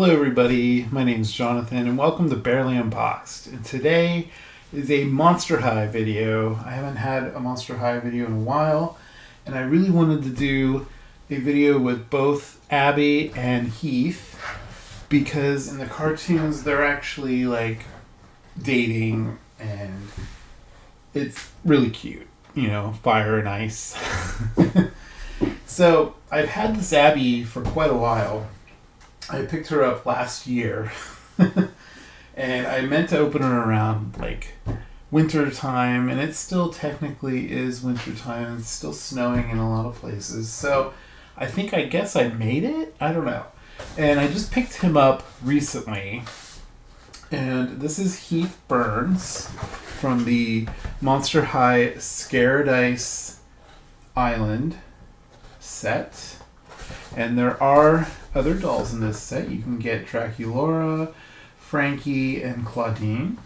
Hello everybody, my name is Jonathan and welcome to Bearly Unboxed. And today is a Monster High video. I haven't had a Monster High video in a while, and I really wanted to do a video with both Abbey and Heath because in the cartoons they're actually like dating and it's really cute, you know, fire and ice. So I've had this Abbey for quite a while. I picked her up last year and I meant to open her around like winter time, and it still technically is winter time. It's still snowing in a lot of places. So I guess I made it. I don't know. And I just picked him up recently. And this is Heath Burns from the Monster High Scare-adise Island set. And there are other dolls in this set. You can get Draculaura, Frankie, and Claudine.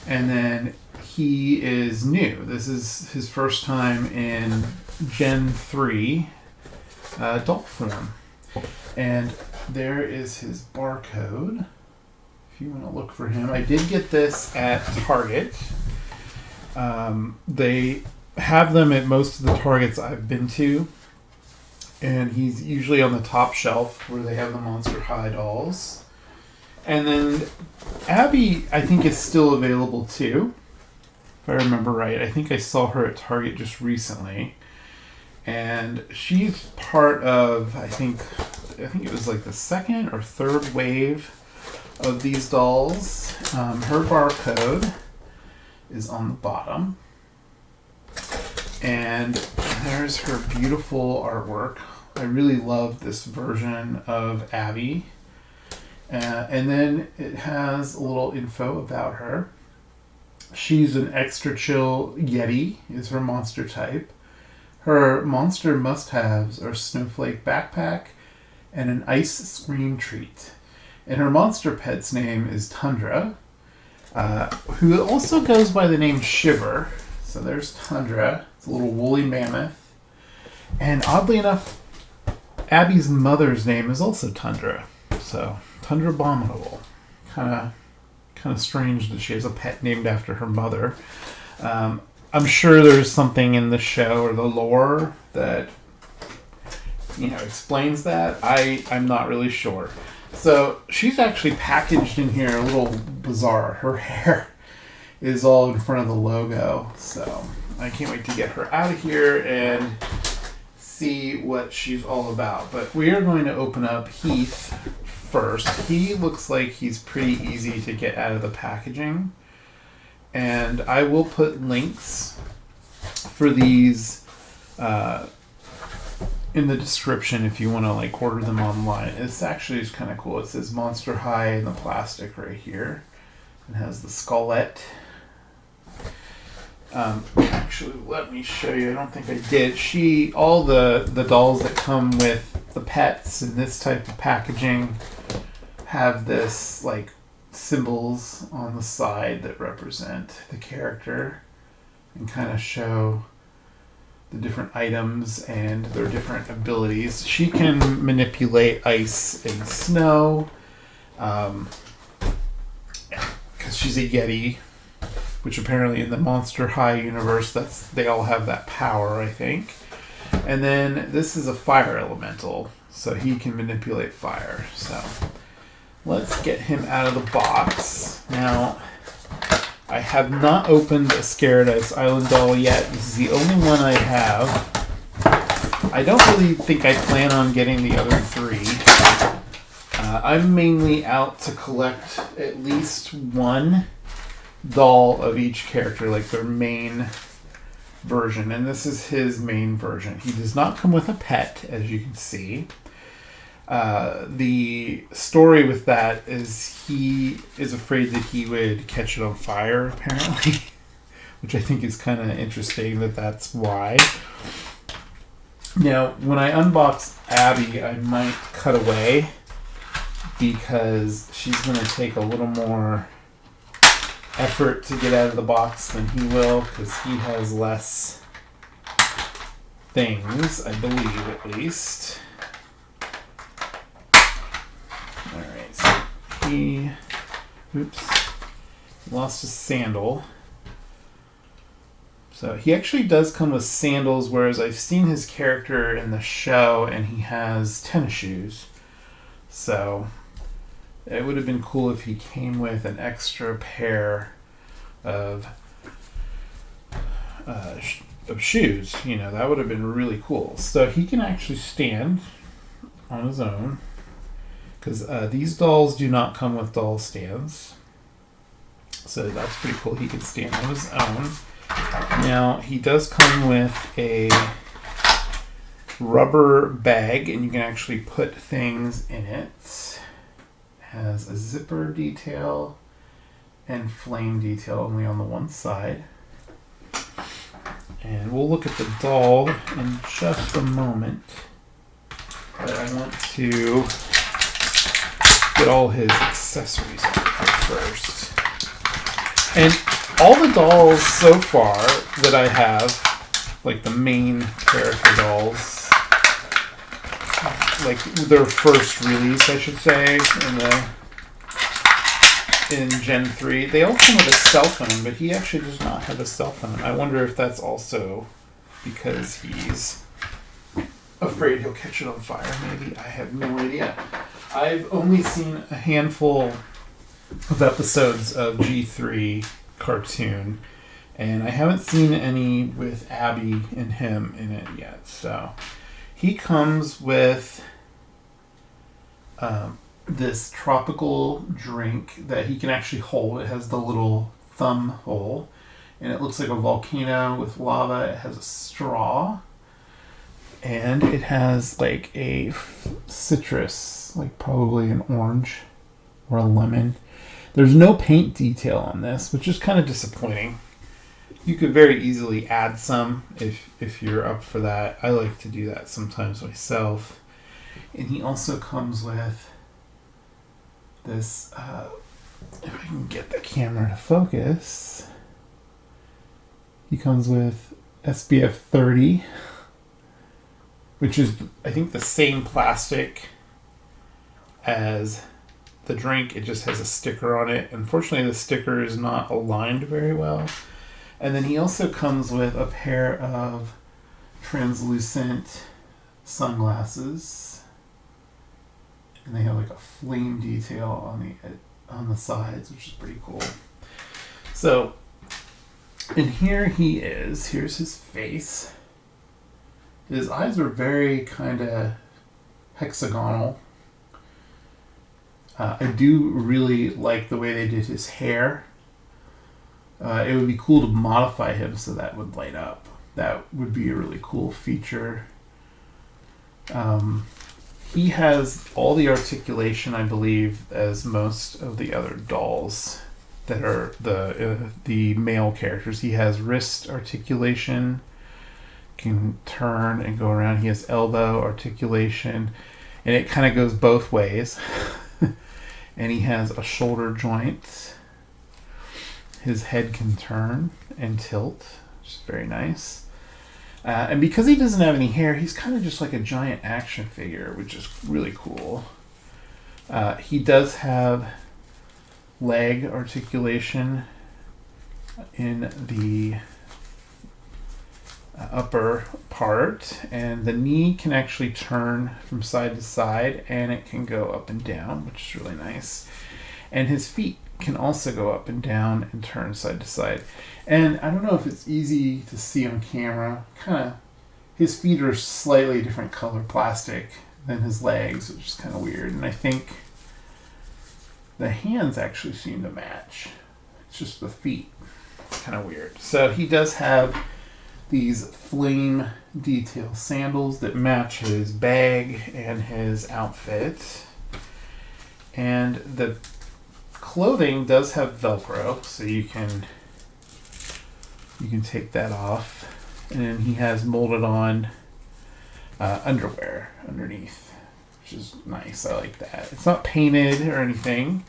And then he is new. This is his first time in Gen 3 doll form. And there is his barcode. If you want to look for him. I did get this at Target. They have them at most of the Targets I've been to. And he's usually on the top shelf where they have the Monster High dolls. And then Abbey, I think, is still available too. If I remember right. I think I saw her at Target just recently. And she's part of, I think it was like the second or third wave of these dolls. Her barcode is on the bottom. And there's her beautiful artwork. I really love this version of Abbey. And then it has a little info about her. She's an extra chill yeti, is her monster type. Her monster must-haves are snowflake backpack and an ice scream treat. And her monster pet's name is Tundra, who also goes by the name Shiver. So there's Tundra. It's a little woolly mammoth. And oddly enough, Abbey's mother's name is also Tundra. So Bearly Bominable. Kind of strange that she has a pet named after her mother. I'm sure there's something in the show or the lore that, you know, explains that. I'm not really sure. So she's actually packaged in here a little bizarre. Her hair is all in front of the logo. So I can't wait to get her out of here and see what she's all about. But we are going to open up Heath first. He looks like he's pretty easy to get out of the packaging. And I will put links for these in the description if you want to like order them online. It's actually just kind of cool. It says Monster High in the plastic right here. It has the skullette. Actually, let me show you. I don't think I did. All the dolls that come with the pets in this type of packaging have this like symbols on the side that represent the character and kind of show the different items and their different abilities. She can manipulate ice and snow because she's a yeti, which apparently in the Monster High universe, they all have that power, I think. And then this is a fire elemental, so he can manipulate fire. So let's get him out of the box. Now, I have not opened a Scare-adise Island doll yet. This is the only one I have. I don't really think I plan on getting the other three. I'm mainly out to collect at least one doll of each character, like their main version, and this is his main version. He does not come with a pet, as you can see. The story with that is he is afraid that he would catch it on fire, apparently, which I think is kind of interesting that's why. Now, when I unbox Abbey, I might cut away because she's going to take a little more effort to get out of the box than he will, because he has less things, I believe, at least. Alright, so he, oops, lost his sandal. So he actually does come with sandals, whereas I've seen his character in the show and he has tennis shoes. So it would have been cool if he came with an extra pair of shoes. You know, that would have been really cool. So he can actually stand on his own, because these dolls do not come with doll stands. So that's pretty cool. He can stand on his own. Now, he does come with a rubber bag, and you can actually put things in it. It has a zipper detail and flame detail only on the one side. And we'll look at the doll in just a moment. But I want to get all his accessories out here first. And all the dolls so far that I have, like the main character dolls, like their first release, I should say, in Gen 3, they all come with a cell phone, but he actually does not have a cell phone. I wonder if that's also because he's afraid he'll catch it on fire, maybe. I have no idea. I've only seen a handful of episodes of G3 cartoon, and I haven't seen any with Abby and him in it yet. So he comes with this tropical drink that he can actually hold. It has the little thumb hole, and it looks like a volcano with lava. It has a straw, and it has like a citrus, like probably an orange or a lemon. There's no paint detail on this, which is kind of disappointing. You could very easily add some if you're up for that. I like to do that sometimes myself. And he also comes with this, if I can get the camera to focus, he comes with SPF 30, which is, I think, the same plastic as the drink. It just has a sticker on it. Unfortunately, the sticker is not aligned very well. And then he also comes with a pair of translucent sunglasses, and they have like a flame detail on the sides, which is pretty cool. So, and here he is. Here's his face. His eyes are very kind of hexagonal. I do really like the way they did his hair. It would be cool to modify him so that would light up. That would be a really cool feature. He has all the articulation, I believe, as most of the other dolls that are the male characters. He has wrist articulation, can turn and go around. He has elbow articulation, and it kind of goes both ways. And he has a shoulder joint. His head can turn and tilt, which is very nice. And because he doesn't have any hair, he's kind of just like a giant action figure, which is really cool. He does have leg articulation in the upper part, and the knee can actually turn from side to side, and it can go up and down, which is really nice. And his feet can also go up and down and turn side to side. And I don't know if it's easy to see on camera, kind of, his feet are slightly different color plastic than his legs, which is kind of weird. And I think the hands actually seem to match. It's just the feet. It's kind of weird. So he does have these flame detail sandals that match his bag and his outfit. And the clothing does have Velcro, so you can take that off. And then he has molded on underwear underneath, which is nice. I like that. It's not painted or anything,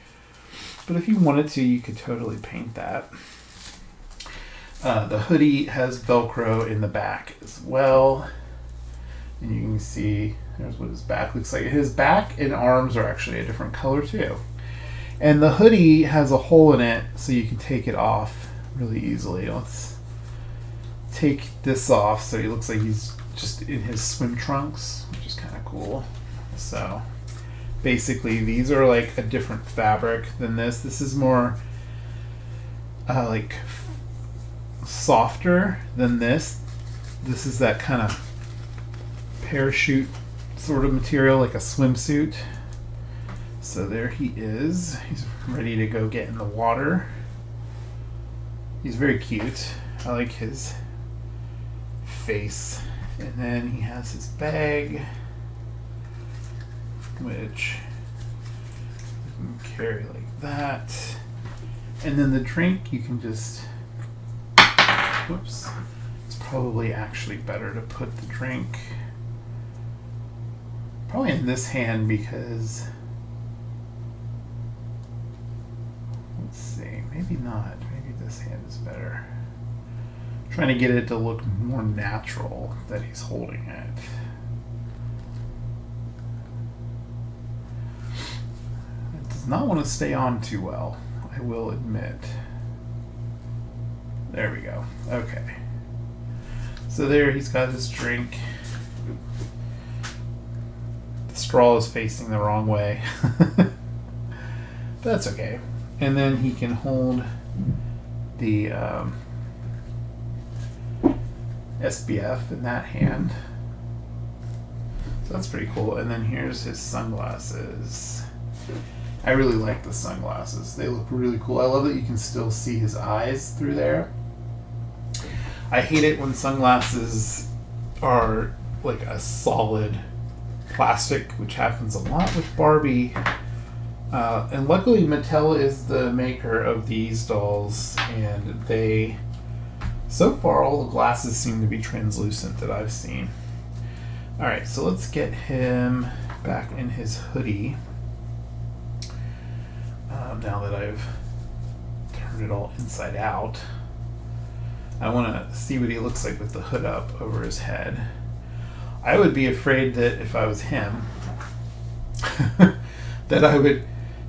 but if you wanted to, you could totally paint that. The hoodie has Velcro in the back as well. And you can see, there's what his back looks like. His back and arms are actually a different color too. And the hoodie has a hole in it so you can take it off really easily. Let's take this off so he looks like he's just in his swim trunks, which is kind of cool. So basically these are like a different fabric than this. This is more like softer than this. This is that kind of parachute sort of material, like a swimsuit. So there he is. He's ready to go get in the water. He's very cute. I like his face. And then he has his bag, which you can carry like that. And then the drink you can just, whoops, it's probably actually better to put the drink probably in this hand because, let's see, maybe not. Maybe this hand is better. I'm trying to get it to look more natural that he's holding it. It does not want to stay on too well, I will admit. There we go. Okay. So there he's got his drink. The straw is facing the wrong way. That's okay. And then he can hold the SPF in that hand. So that's pretty cool. And then here's his sunglasses. I really like the sunglasses. They look really cool. I love that you can still see his eyes through there. I hate it when sunglasses are like a solid plastic, which happens a lot with Barbie. And luckily Mattel is the maker of these dolls, and they, so far all the glasses seem to be translucent that I've seen. Alright, so let's get him back in his hoodie. Now that I've turned it all inside out, I want to see what he looks like with the hood up over his head. I would be afraid that if I was him, that I would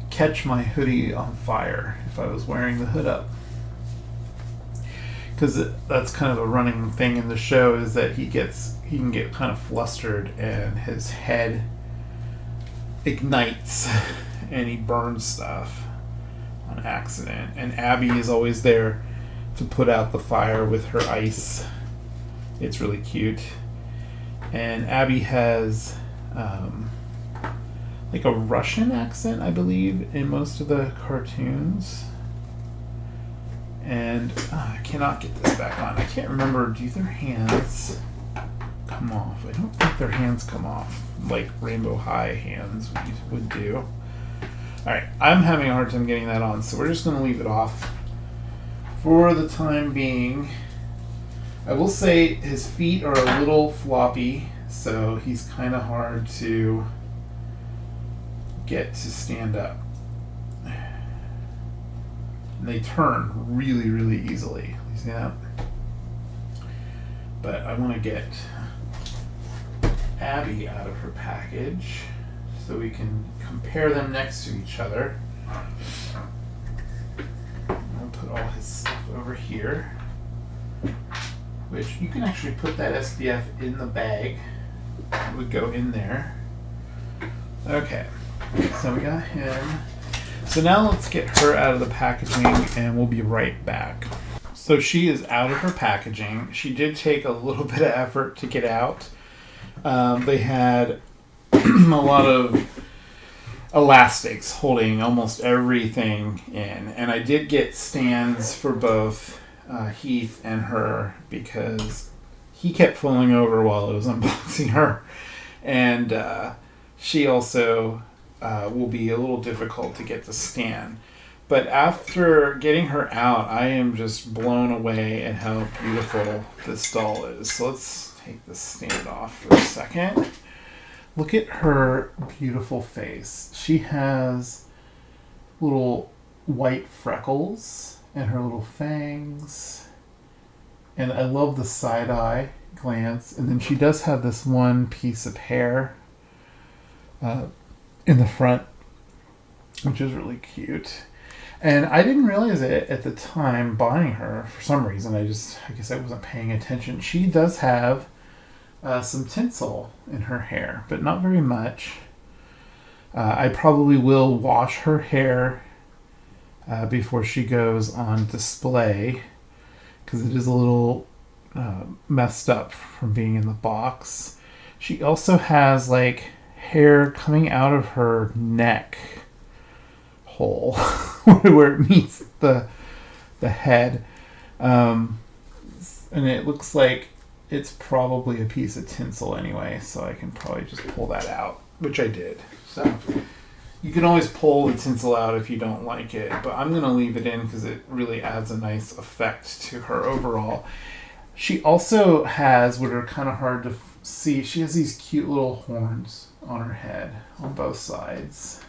catch my hoodie on fire if I was wearing the hood up. Because that's kind of a running thing in the show, is that he can get kind of flustered and his head ignites and he burns stuff on accident. And Abby is always there to put out the fire with her ice. It's really cute. And Abby has like a Russian accent, I believe, in most of the cartoons. And I cannot get this back on. I can't remember, do their hands come off? I don't think their hands come off like Rainbow High hands would do. Alright, I'm having a hard time getting that on, so we're just going to leave it off for the time being. I will say his feet are a little floppy, so he's kind of hard to get to stand up. And they turn really, really easily. You see that? But I want to get Abby out of her package so we can compare them next to each other. I'll put all his stuff over here, which you can actually put that SPF in the bag. It would go in there. Okay, so we got him. So now let's get her out of the packaging and we'll be right back. So she is out of her packaging. She did take a little bit of effort to get out. They had a lot of elastics holding almost everything in. And I did get stands for both Heath and her because he kept falling over while I was unboxing her. And she also will be a little difficult to get to stand. But after getting her out, I am just blown away at how beautiful this doll is. So let's take the stand off for a second. Look at her beautiful face. She has little white freckles and her little fangs. And I love the side-eye glance. And then she does have this one piece of hair in the front. which is really cute. And I didn't realize it at the time buying her for some reason. I guess I wasn't paying attention. She does have some tinsel in her hair, but not very much. I probably will wash her hair before she goes on display, because it is a little messed up from being in the box. She also has like hair coming out of her neck hole where it meets the head, and it looks like it's probably a piece of tinsel anyway, so I can probably just pull that out, which I did. So you can always pull the tinsel out if you don't like it, but I'm going to leave it in because it really adds a nice effect to her overall. She also has, what are kind of hard to see, she has these cute little horns on her head on both sides.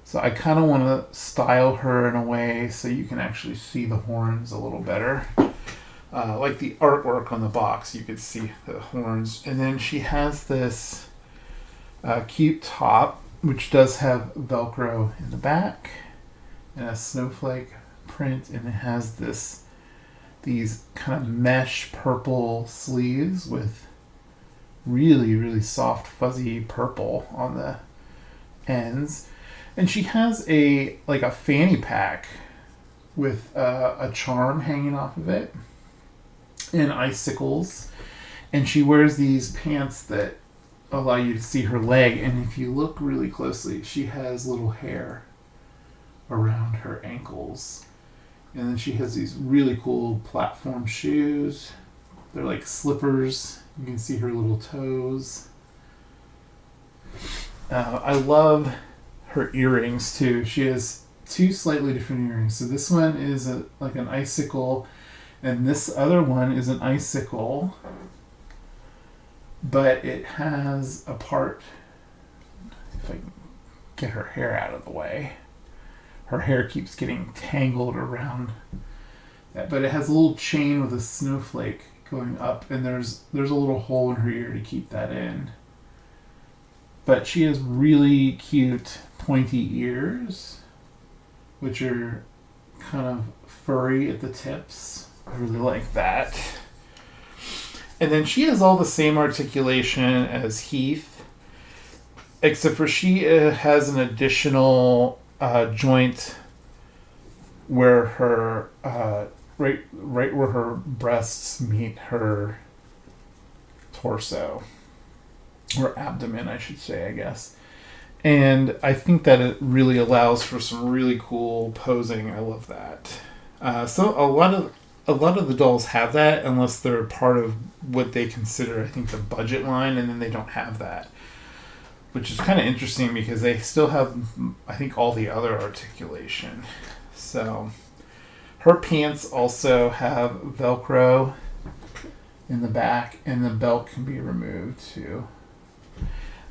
So I kind of want to style her in a way so you can actually see the horns a little better. Like the artwork on the box, you could see the horns. And then she has this cute top, which does have Velcro in the back and a snowflake print, and it has these kind of mesh purple sleeves with really, really soft, fuzzy purple on the ends. And she has a fanny pack with a charm hanging off of it and icicles. And she wears these pants that allow you to see her leg. And if you look really closely, she has little hair around her ankles. And then she has these really cool platform shoes. They're like slippers. You can see her little toes. I love her earrings too. She has two slightly different earrings. So this one is like an icicle, and this other one is an icicle, but it has a part, if I can get her hair out of the way. Her hair keeps getting tangled around that, but it has a little chain with a snowflake going up, and there's a little hole in her ear to keep that in. But she has really cute pointy ears, which are kind of furry at the tips. I really like that. And then she has all the same articulation as Heath, except for she has an additional joint where her right where her breasts meet her torso, or abdomen, I should say, I guess. And I think that it really allows for some really cool posing. I love that. So a lot of the dolls have that, unless they're part of what they consider, I think, the budget line, and then they don't have that, which is kind of interesting because they still have, I think, all the other articulation. So her pants also have Velcro in the back, and the belt can be removed too.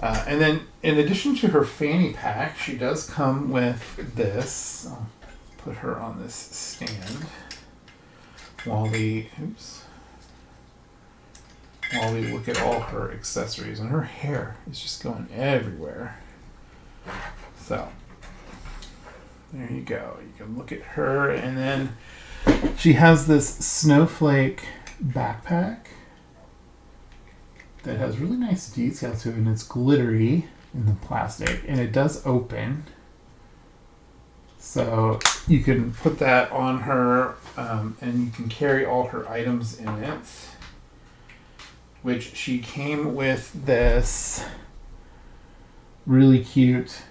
And then, in addition to her fanny pack, she does come with this. I'll put her on this stand while we look at all her accessories. And her hair is just going everywhere. So, there you go. You can look at her, and then she has this snowflake backpack that has really nice detail to it, and it's glittery in the plastic, and it does open. So you can put that on her, and you can carry all her items in it, which she came with this really cute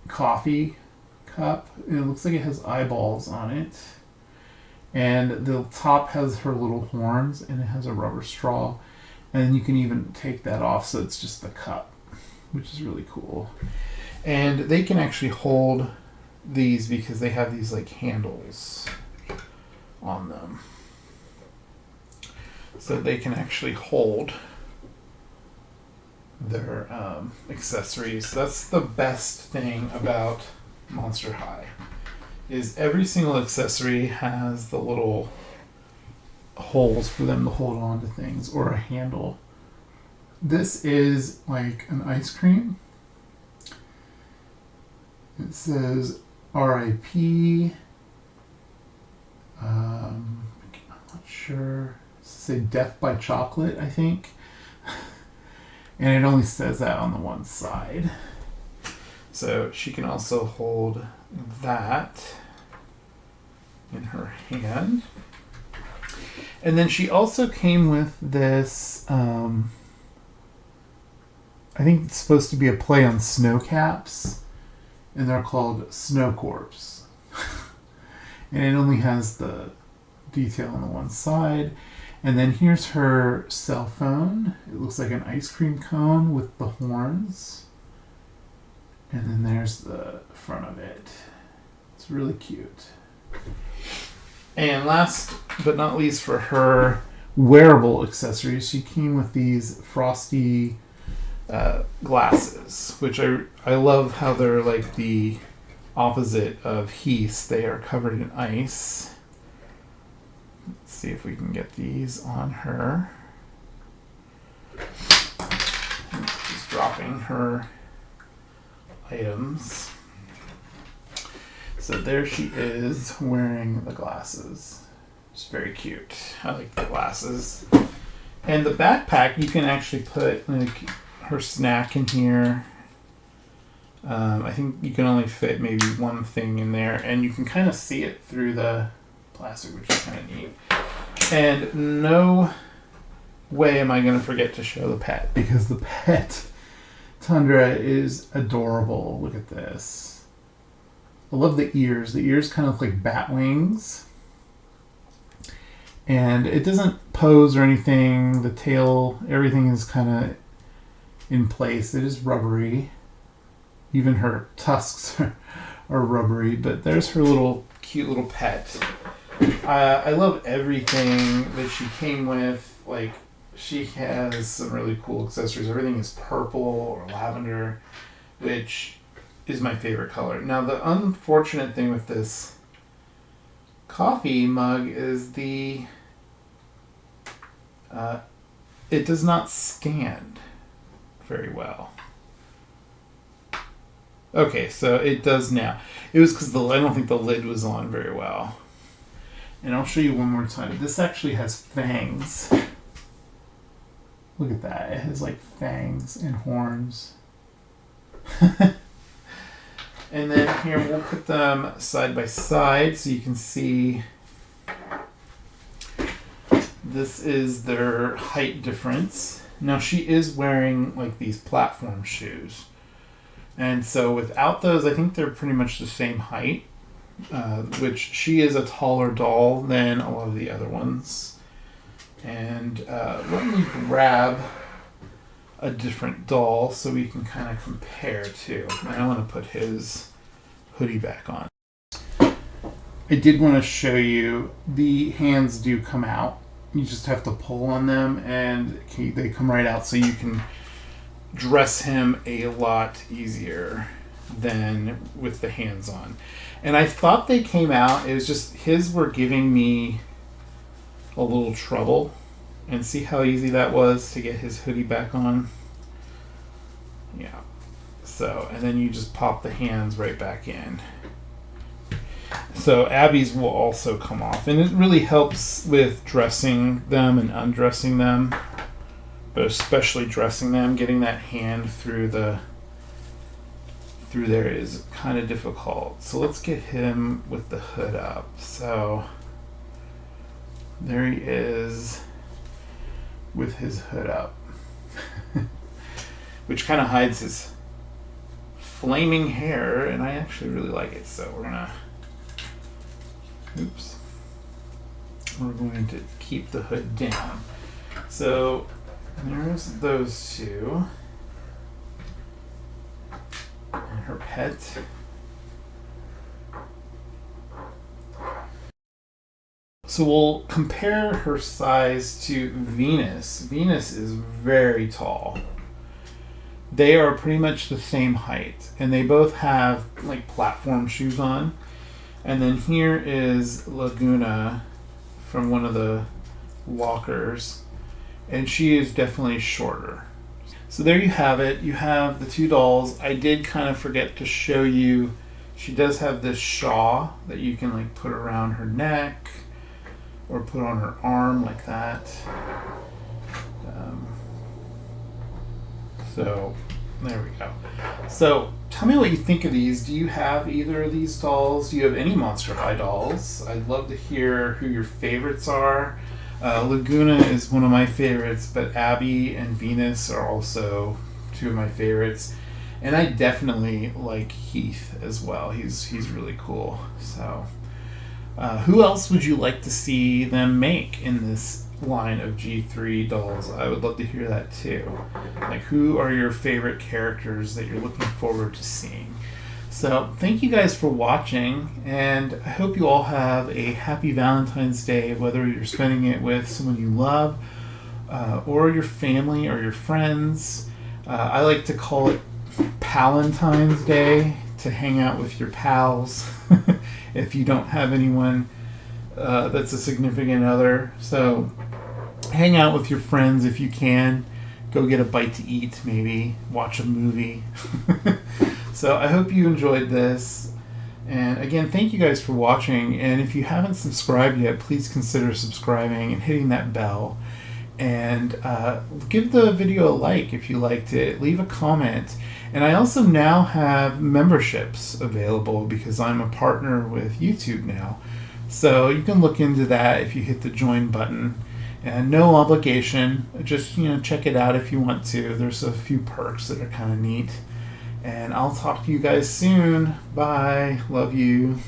coffee cup. And it looks like it has eyeballs on it. And the top has her little horns, and it has a rubber straw. And you can even take that off, so it's just the cup, which is really cool. And they can actually hold these because they have these like handles on them. So they can actually hold their accessories. That's the best thing about Monster High, is every single accessory has the little holes for them to hold on to things, or a handle. This is like an ice cream, It says RIP. I'm not sure. It's say death by chocolate, I think. And it only says that on the one side. So she can also hold that in her hand. And then she also came with this, I think it's supposed to be a play on snow caps, and they're called Snow Corps. And it only has the detail on the one side. And then here's her cell phone. It looks like an ice cream cone with the horns. And then there's the front of it. It's really cute. And last but not least, for her wearable accessories, she came with these frosty glasses, which I love how they're like the opposite of Heath's. They are covered in ice. Let's see if we can get these on her. She's dropping her items. So there she is wearing the glasses. It's very cute. I like the glasses. And the backpack, you can actually put like her snack in here. I think you can only fit maybe one thing in there, and you can kind of see it through the plastic, which is kind of neat. And no way am I going to forget to show the pet, because the pet Tundra is adorable. Look at this. I love the ears. The ears kind of look like bat wings. And it doesn't pose or anything. The tail, everything is kind of in place. It is rubbery. Even her tusks are rubbery. But there's her little cute little pet. I love everything that she came with. Like, she has some really cool accessories. Everything is purple or lavender, which is my favorite color. Now, the unfortunate thing with this coffee mug is it does not stand very well. Okay, so it does now. It was because I don't think the lid was on very well. And I'll show you one more time. This actually has fangs. Look at that. It has like fangs and horns. And then here we'll put them side by side so you can see. This is their height difference. Now she is wearing like these platform shoes. And so without those, I think they're pretty much the same height. Which she is a taller doll than a lot of the other ones. And let me grab a different doll so we can kind of compare too. And I want to put his hoodie back on. I did want to show you the hands do come out. You just have to pull on them and they come right out, so you can dress him a lot easier than with the hands on. And I thought they came out. It was just his were giving me a little trouble. And see how easy that was to get his hoodie back on? Yeah. So, and then you just pop the hands right back in. So Abby's will also come off. And it really helps with dressing them and undressing them. But especially dressing them, getting that hand through there is kind of difficult. So let's get him with the hood up. So there he is with his hood up, which kind of hides his flaming hair, and I actually really like it. So we're going to keep the hood down. So there's those two. And her pet. So we'll compare her size to Venus. Venus is very tall. They are pretty much the same height, and they both have like platform shoes on. And then here is Laguna from one of the walkers, and she is definitely shorter. So there you have it. You have the two dolls. I did kind of forget to show you She does have this shawl that you can like put around her neck or put on her arm like that. So there we go. So tell me what you think of these. Do you have either of these dolls? Do you have any Monster High dolls? I'd love to hear who your favorites are. Laguna is one of my favorites, but Abby and Venus are also two of my favorites. And I definitely like Heath as well. He's really cool. So who else would you like to see them make in this line of G3 dolls? I would love to hear that too. Like, who are your favorite characters that you're looking forward to seeing? So thank you guys for watching, and I hope you all have a happy Valentine's Day, whether you're spending it with someone you love or your family or your friends. I like to call it Palentine's Day, to hang out with your pals if you don't have anyone that's a significant other. So hang out with your friends if you can. Go get a bite to eat, maybe watch a movie. So I hope you enjoyed this. And again, thank you guys for watching. And if you haven't subscribed yet, please consider subscribing and hitting that bell. And give the video a like if you liked it. Leave a comment. And I also now have memberships available because I'm a partner with YouTube now. So you can look into that if you hit the join button. And no obligation. Just, check it out if you want to. There's a few perks that are kind of neat. And I'll talk to you guys soon. Bye. Love you.